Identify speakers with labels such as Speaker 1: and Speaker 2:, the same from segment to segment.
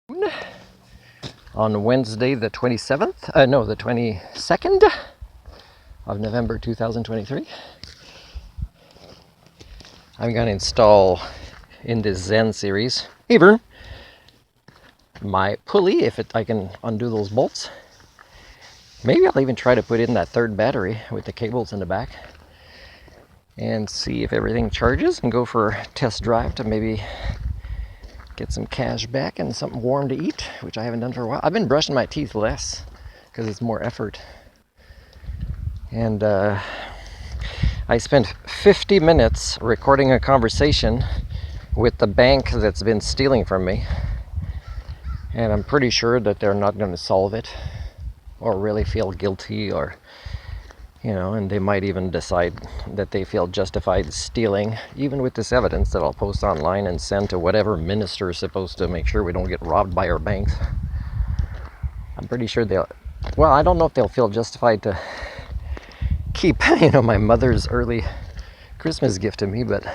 Speaker 1: On Wednesday the 22nd of November 2023. I'm going to install in this ZEN series even my pulley if I can undo those bolts. Maybe I'll even try to put in that third battery with the cables in the back and see if everything charges and go for a test drive to maybe get some cash back and something warm to eat, which I haven't done for a while. I've been brushing my teeth less because it's more effort. And I spent 50 minutes recording a conversation with the bank that's been stealing from me. And I'm pretty sure that they're not going to solve it or really feel guilty, or and they might even decide that they feel justified stealing, even with this evidence that I'll post online and send to whatever minister is supposed to make sure we don't get robbed by our banks. I'm pretty sure I don't know if they'll feel justified to keep, my mother's early Christmas gift to me, but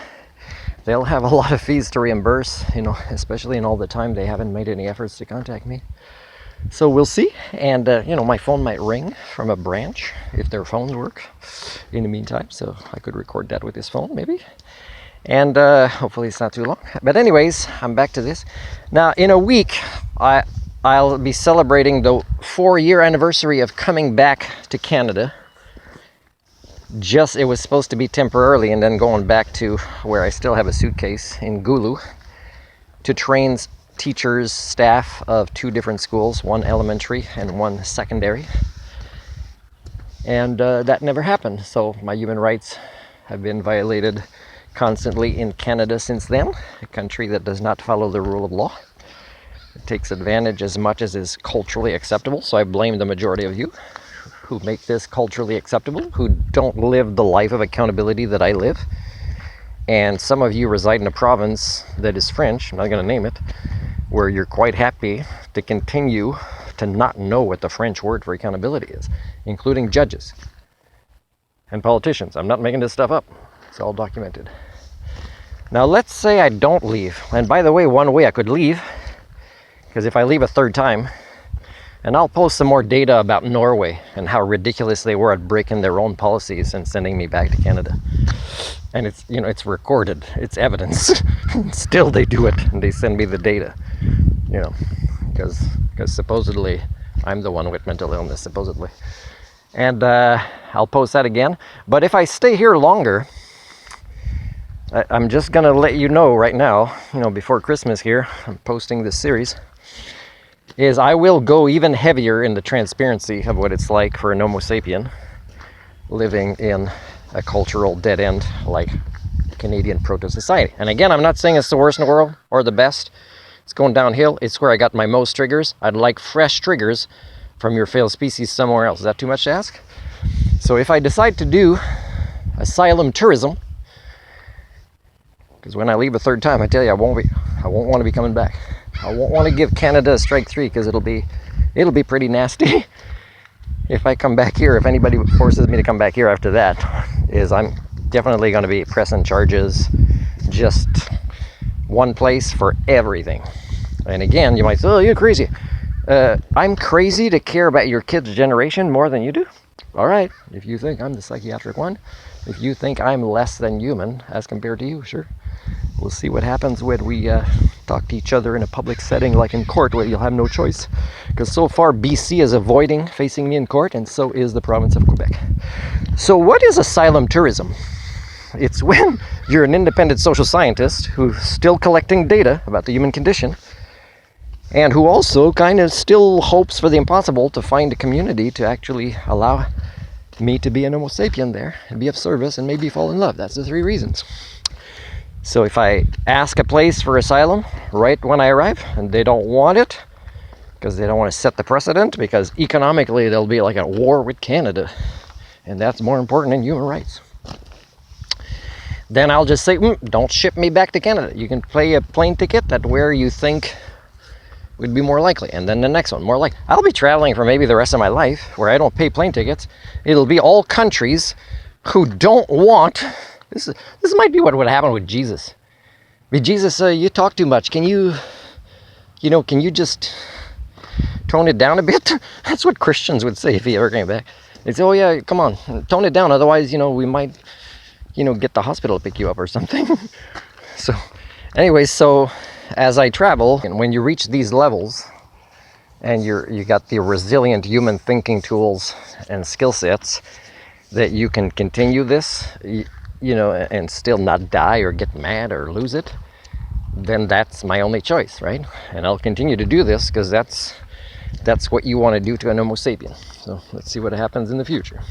Speaker 1: they'll have a lot of fees to reimburse, especially in all the time they haven't made any efforts to contact me. So we'll see. And, my phone might ring from a branch if their phones work in the meantime. So I could record that with this phone, maybe. And hopefully it's not too long. But anyways, I'm back to this. Now, in a week, I'll be celebrating the 4-year anniversary of coming back to Canada. It was supposed to be temporarily, and then going back to where I still have a suitcase in Gulu to train teachers, staff of 2 different schools, one elementary and one secondary. And that never happened. So my human rights have been violated constantly in Canada since then, a country that does not follow the rule of law. It takes advantage as much as is culturally acceptable. So I blame the majority of you who make this culturally acceptable, who don't live the life of accountability that I live. And some of you reside in a province that is French, I'm not going to name it, where you're quite happy to continue to not know what the French word for accountability is, including judges and politicians. I'm not making this stuff up. It's all documented. Now, let's say I don't leave. And by the way, one way I could leave, because if I leave a third time, and I'll post some more data about Norway and how ridiculous they were at breaking their own policies and sending me back to Canada. And it's, it's recorded, it's evidence. Still they do it, and they send me the data, because supposedly I'm the one with mental illness, supposedly. And I'll post that again. But if I stay here longer, I'm just gonna let you know right now, before Christmas here, I'm posting this series, is I will go even heavier in the transparency of what it's like for an Homo sapien living in a cultural dead end like Canadian proto-society. And again, I'm not saying it's the worst in the world or the best. It's going downhill. It's where I got my most triggers. I'd like fresh triggers from your failed species somewhere else. Is that too much to ask? So if I decide to do Asylum-Tourism, because when I leave a third time, I tell you, I won't want to be coming back. I won't want to give Canada a strike 3, because it'll be pretty nasty. If I come back here, if anybody forces me to come back here after that, I'm definitely going to be pressing charges, just one place for everything. And again, you might say, oh, you're crazy. I'm crazy to care about your kid's generation more than you do? All right, if you think I'm the psychiatric one, if you think I'm less than human as compared to you, sure. We'll see what happens when we talk to each other in a public setting like in court, where you'll have no choice. Because so far BC is avoiding facing me in court, and so is the province of Quebec. So what is asylum tourism? It's when you're an independent social scientist who's still collecting data about the human condition, and who also kind of still hopes for the impossible to find a community to actually allow me to be an Homo sapien there and be of service and maybe fall in love. That's the 3 reasons. So if I ask a place for asylum right when I arrive and they don't want it, because they don't want to set the precedent, because economically they'll be like at war with Canada, and that's more important than human rights, then I'll just say, don't ship me back to Canada. You can pay a plane ticket at where you think would be more likely. And then the next one, more like, I'll be traveling for maybe the rest of my life where I don't pay plane tickets. It'll be all countries who don't want, this might be what would happen with Jesus. With Jesus, you talk too much. Can you can you just tone it down a bit? That's what Christians would say if he ever came back. They'd say, oh yeah, come on, tone it down. Otherwise, we might, get the hospital to pick you up or something. So anyways, so as I travel, and when you reach these levels and you got the resilient human thinking tools and skill sets that you can continue this, and still not die or get mad or lose it, then that's my only choice, right? And I'll continue to do this because that's what you want to do to an Homo sapien. So let's see what happens in the future.